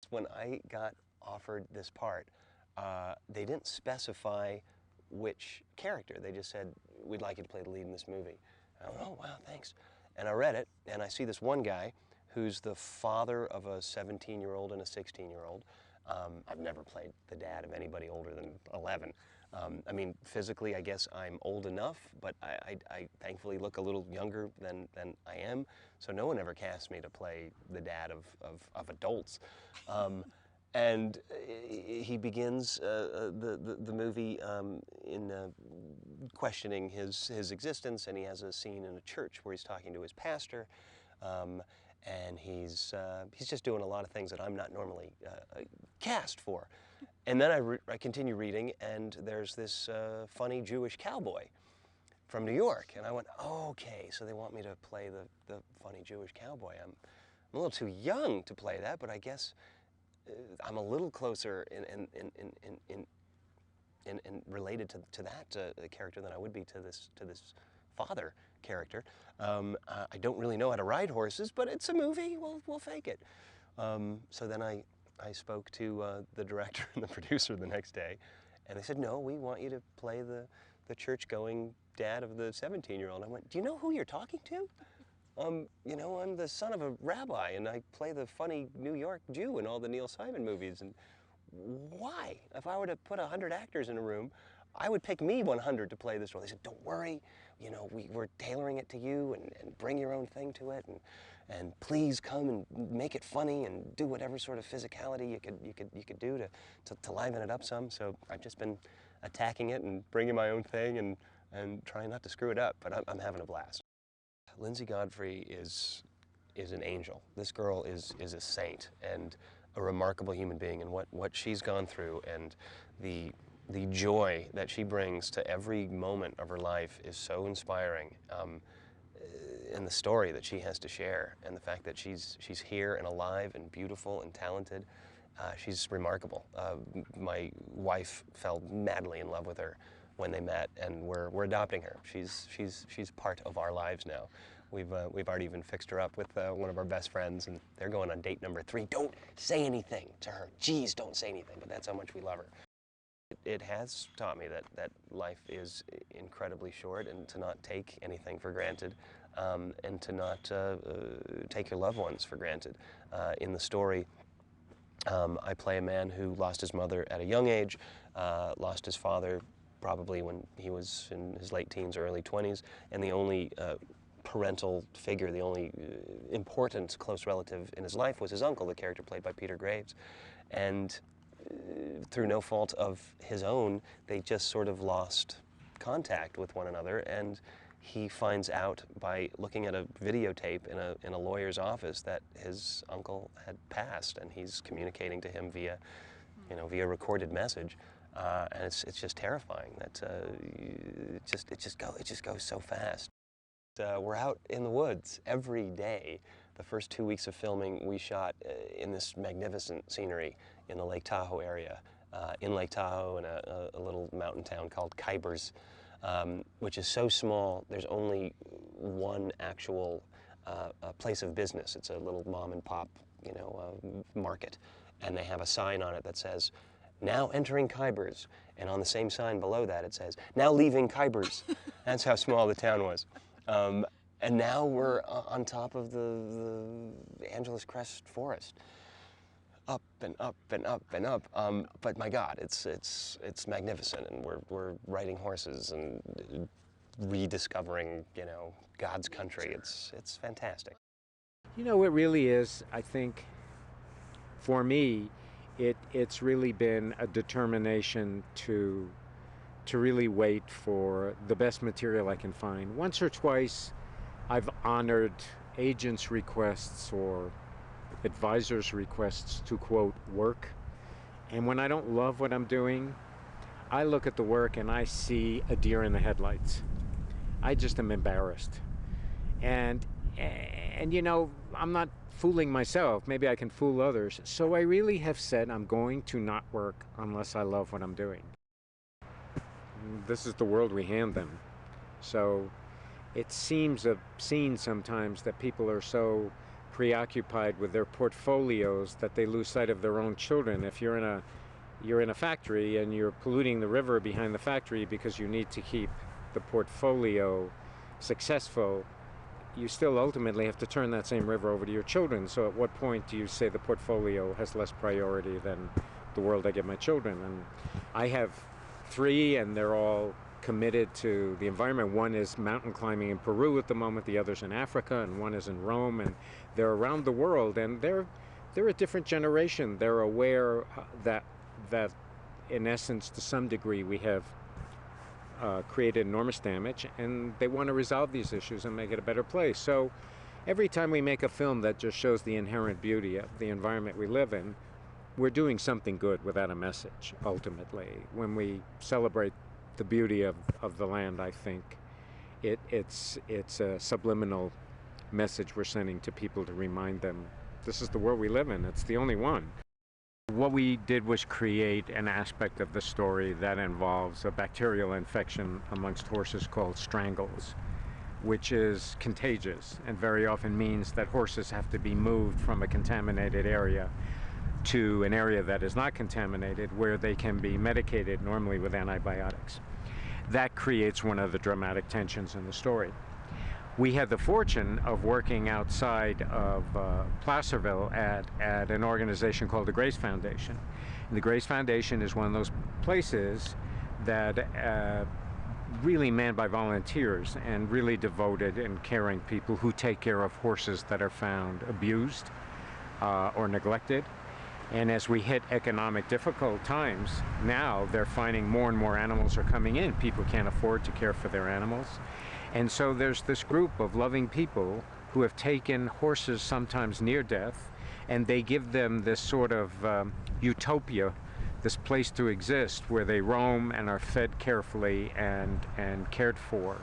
When I got offered this part, they didn't specify which character. They just said, we'd like you to play the lead in this movie. And I went, oh, wow, thanks. And I read it, and I see this one guy who's the father of a 17-year-old and a 16-year-old. I've never played the dad of anybody older than 11. I mean, physically, I guess I'm old enough, but I thankfully look a little younger than I am, so no one ever cast me to play the dad of adults. And he begins the movie in questioning his existence, and he has a scene in a church where he's talking to his pastor, and he's just doing a lot of things that I'm not normally cast for. And then I continue reading, and there's this funny Jewish cowboy from New York, and I went, oh, okay, so they want me to play the funny Jewish cowboy. I'm a little too young to play that, but I guess I'm a little closer in related to that character than I would be to this father character. I don't really know how to ride horses, but it's a movie. We'll fake it. So then I spoke to the director and the producer the next day, and they said, no, we want you to play the church-going dad of the 17-year-old. I went, do you know who you're talking to? You know, I'm the son of a rabbi, and I play the funny New York Jew in all the Neil Simon movies. And why? If I were to put 100 actors in a room, I would pick me 100 to play this role. They said, don't worry, you know, we're tailoring it to you, and bring your own thing to it, and please come and make it funny and do whatever sort of physicality you could do to liven it up some. So I've just been attacking it and bringing my own thing and trying not to screw it up, but I'm having a blast. Lindsay Godfrey is an angel. This girl is a saint and a remarkable human being, and what she's gone through and the joy that she brings to every moment of her life is so inspiring. And the story that she has to share, and the fact that she's here and alive and beautiful and talented, she's remarkable. My wife fell madly in love with her when they met, and we're adopting her. She's part of our lives now. We've already even fixed her up with one of our best friends, and they're going on date number 3. Don't say anything to her. Geez, don't say anything, but that's how much we love her. It has taught me that life is incredibly short, and to not take anything for granted, and to not take your loved ones for granted. In the story, I play a man who lost his mother at a young age, lost his father probably when he was in his late teens or early 20s, and the only parental figure, the only important close relative in his life was his uncle, the character played by Peter Graves. And through no fault of his own, they just sort of lost contact with one another, and he finds out by looking at a videotape in a lawyer's office that his uncle had passed, and he's communicating to him via recorded message. And it's just terrifying that it just goes so fast. We're out in the woods every day. The first 2 weeks of filming we shot in this magnificent scenery in the Lake Tahoe area. In Lake Tahoe in a little mountain town called Kybers, which is so small there's only one actual place of business. It's a little mom and pop, market, and they have a sign on it that says, now entering Kybers, and on the same sign below that it says, now leaving Kybers. That's how small the town was. And now we're on top of the Angeles Crest Forest. Up and up and up and up. But my God, it's magnificent, and we're riding horses and rediscovering, God's country. It's fantastic. You know, it really is, I think, for me, it's really been a determination to really wait for the best material I can find. Once or twice, I've honored agents' requests or advisors' requests to, quote, work. And when I don't love what I'm doing, I look at the work and I see a deer in the headlights. I just am embarrassed. And I'm not fooling myself. Maybe I can fool others. So I really have said I'm going to not work unless I love what I'm doing. This is the world we hand them. So it seems obscene sometimes that people are so preoccupied with their portfolios that they lose sight of their own children. If you're in a factory and you're polluting the river behind the factory because you need to keep the portfolio successful, you still ultimately have to turn that same river over to your children. So at what point do you say the portfolio has less priority than the world I give my children? And I have 3, and they're all committed to the environment. One is mountain climbing in Peru at the moment, the other's in Africa, and one is in Rome, and they're around the world, and they're a different generation. They're aware that in essence, to some degree, we have created enormous damage, and they want to resolve these issues and make it a better place. So every time we make a film that just shows the inherent beauty of the environment we live in, we're doing something good without a message, ultimately. When we celebrate the beauty of the land, I think it's a subliminal message we're sending to people to remind them this is the world we live in. It's the only one. What we did was create an aspect of the story that involves a bacterial infection amongst horses called strangles, which is contagious and very often means that horses have to be moved from a contaminated area to an area that is not contaminated, where they can be medicated, normally with antibiotics. That creates one of the dramatic tensions in the story. We had the fortune of working outside of Placerville at an organization called the Grace Foundation. And the Grace Foundation is one of those places that really manned by volunteers and really devoted and caring people who take care of horses that are found abused or neglected. And as we hit economic difficult times, now they're finding more and more animals are coming in. People can't afford to care for their animals. And so there's this group of loving people who have taken horses sometimes near death, and they give them this sort of utopia, this place to exist where they roam and are fed carefully and cared for.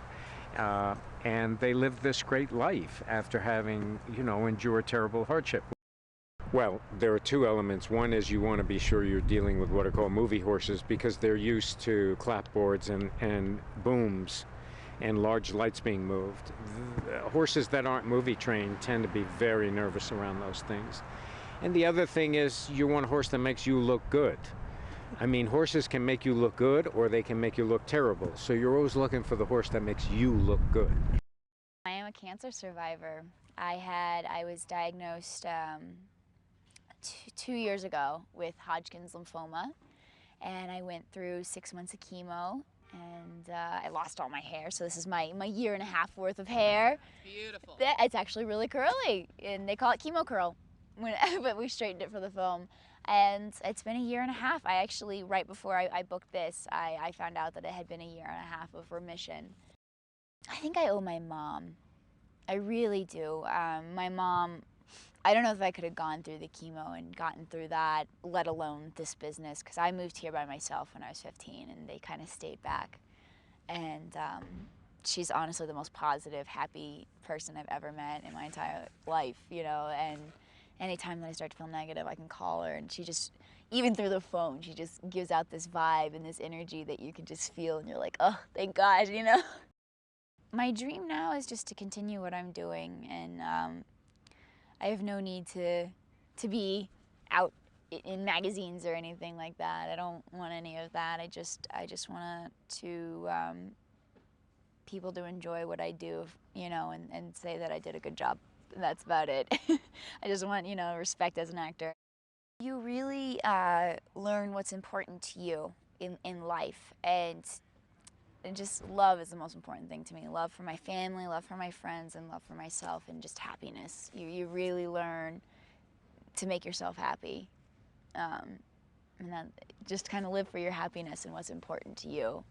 And they live this great life after having, endured terrible hardship. Well, there are 2 elements. One is you want to be sure you're dealing with what are called movie horses, because they're used to clapboards and booms and large lights being moved. Horses that aren't movie trained tend to be very nervous around those things. And the other thing is you want a horse that makes you look good. I mean, horses can make you look good or they can make you look terrible. So you're always looking for the horse that makes you look good. I am a cancer survivor. I was diagnosed 2 years ago with Hodgkin's lymphoma, and I went through 6 months of chemo, and I lost all my hair, so this is my 1.5 years worth of hair. Beautiful. It's actually really curly, and they call it chemo curl, but we straightened it for the film. And it's been 1.5 years. I actually, right before I booked this, I found out that it had been 1.5 years of remission. I think I owe my mom. I really do. My mom, I don't know if I could have gone through the chemo and gotten through that, let alone this business, because I moved here by myself when I was 15, and they kind of stayed back. And she's honestly the most positive, happy person I've ever met in my entire life, and anytime that I start to feel negative, I can call her, and she just, even through the phone, she just gives out this vibe and this energy that you can just feel, and you're like, oh, thank God, My dream now is just to continue what I'm doing, and I have no need to be out in magazines or anything like that. I don't want any of that. I just want to people to enjoy what I do, and say that I did a good job. That's about it. I just want, respect as an actor. You really learn what's important to you in life, and just love is the most important thing to me. Love for my family, love for my friends, and love for myself, and just happiness. You really learn to make yourself happy, and then just kind of live for your happiness and what's important to you.